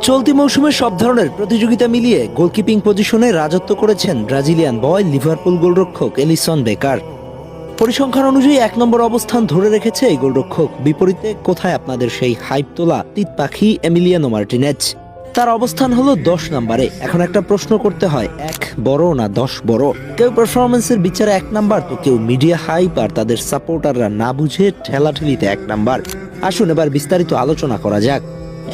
চলতি মৌসুমে সব ধরনের প্রতিযোগিতা মিলিয়ে গোলকিপিং পজিশনে রাজত্ব করেছেন ব্রাজিলিয়ান বয় লিভারপুল গোলরক্ষক এলিসন বেকার। পরিসংখ্যান অনুযায়ী ১ নম্বর অবস্থান ধরে রেখেছে এই গোলরক্ষক। বিপরীতে কোথায় আপনাদের সেই হাইপ তোলা তিত পাখি এমিলিয়ানো মার্টিনেজ? তার অবস্থান হলো ১০ নম্বরে। এখন একটা প্রশ্ন করতে হয়, ১ বড় না ১০ বড়? কেউ পারফরমেন্সের বিচারে ১ নাম্বার, তো কেউ মিডিয়া হাইপ আর তাদের সাপোর্টাররা না বুঝে ঠেলাঠেলিতে ১ নাম্বার। আসুন এবার বিস্তারিত আলোচনা করা যাক।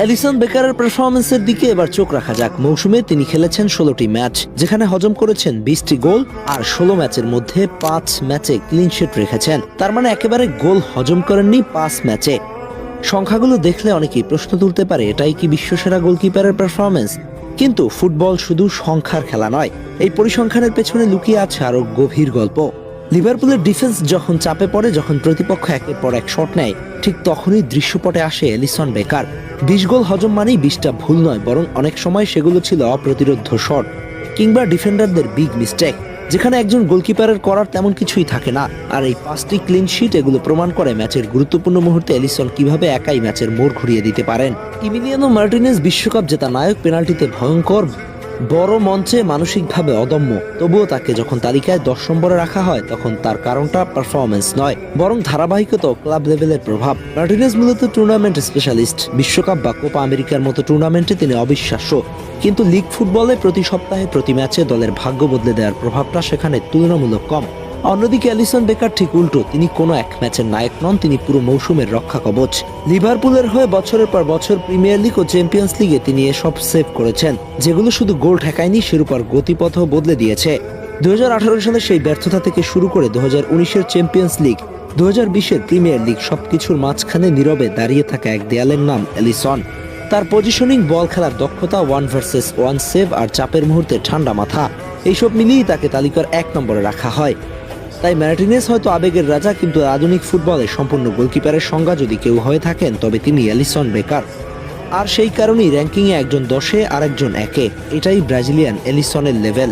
এলিসন বেকারের পারফরমেন্সের দিকে এবার চোখ রাখা যাক। মৌসুমে তিনি খেলেছেন ১৬টি ম্যাচ, যেখানে হজম করেছেন ২০টি গোল আর ১৬ ম্যাচের মধ্যে ৫ ম্যাচে ক্লিন শিট রেখেছেন। তার মানে একেবারে গোল হজম করেননি ৫ ম্যাচে। সংখ্যাগুলো দেখলে অনেকেই প্রশ্ন তুলতে পারে, এটাই কি বিশ্বসেরা গোলকিপারের পারফরমেন্স? কিন্তু ফুটবল শুধু সংখ্যার খেলা নয়, এই পরিসংখ্যানের পেছনে লুকিয়ে আছে আরো গভীর গল্প। লিভারপুলের ডিফেন্স যখন চাপে পড়ে, যখন প্রতিপক্ষ একের পর এক শট নেয়, ঠিক তখনই দৃশ্যপটে আসে এলিসন বেকার। ২০ গোল হজম মানেই ২০টা ভুল নয়, বরং অনেক সময় সেগুলো ছিল অপ্রতিরোধ্য শট কিংবা ডিফেন্ডারদের বিগ মিস্টেক, যেখানে একজন গোলকিপারের করার তেমন কিছুই থাকে না। আর এই ৫টি ক্লিন শিট এগুলো প্রমাণ করে ম্যাচের গুরুত্বপূর্ণ মুহূর্তে এলিসন কিভাবে একাই ম্যাচের মোড় ঘুরিয়ে দিতে পারেন। ইমিলিয়ানো মার্টিনেজ বিশ্বকাপ জেতা নায়ক, পেনাল্টিতে ভয়ঙ্কর, বড় মঞ্চে মানসিকভাবে অদম্য। তবুও তাকে যখন তালিকায় ১০ নম্বরে রাখা হয়, তখন তার কারণটা পারফরমেন্স নয়, বরং ধারাবাহিকতা ও ক্লাব লেভেলের প্রভাব। মার্টিনেজ মূলত টুর্নামেন্ট স্পেশালিস্ট। বিশ্বকাপ বা কোপা আমেরিকার মতো টুর্নামেন্টে তিনি অবিশ্বাস্য, কিন্তু লিগ ফুটবলে প্রতি সপ্তাহে প্রতি ম্যাচে দলের ভাগ্য বদলে দেওয়ার প্রভাবটা সেখানে তুলনামূলক কম। অন্যদিকে এলিসন বেকার ঠিক উল্টো। তিনি কোনো এক ম্যাচের নায়ক নন, তিনি পুরো মৌসুমের রক্ষা কবচ। লিভারপুলের হয়ে বছরের পর বছর প্রিমিয়ার লিগ ও চ্যাম্পিয়ন্স লিগে তিনি এসব সেভ করেছেন, যেগুলো শুধু গোল ঠেকায়নি, শিরোপার গতিপথও বদলে দিয়েছে। ২০১৮ সালে সেই ব্যর্থতা থেকে শুরু করে ২০১৯-এর চ্যাম্পিয়ন্স লিগ, ২০২০-এর প্রিমিয়ার লিগ, সবকিছুর মাঝখানে নীরবে দাঁড়িয়ে থাকা এক দেয়ালের নাম এলিসন। তার পজিশনিং, বল খেলার দক্ষতা, 1 ভার্সেস 1 সেভ আর চাপের মুহূর্তে ঠান্ডা মাথা, এইসব মিলিয়েই তাকে তালিকার ১ নম্বরে রাখা হয়। তাই মার্টিনেজ হয়তো আবেগের রাজা, কিন্তু আধুনিক ফুটবলে সম্পূর্ণ গোলকিপারের সংজ্ঞা যদি কেউ হয়ে থাকেন, তবে তিনি এলিসন বেকার। আর সেই কারণেই র্যাঙ্কিংয়ে একজন ১০-এ আর একজন ১-এ। এটাই ব্রাজিলিয়ান এলিসনের লেভেল।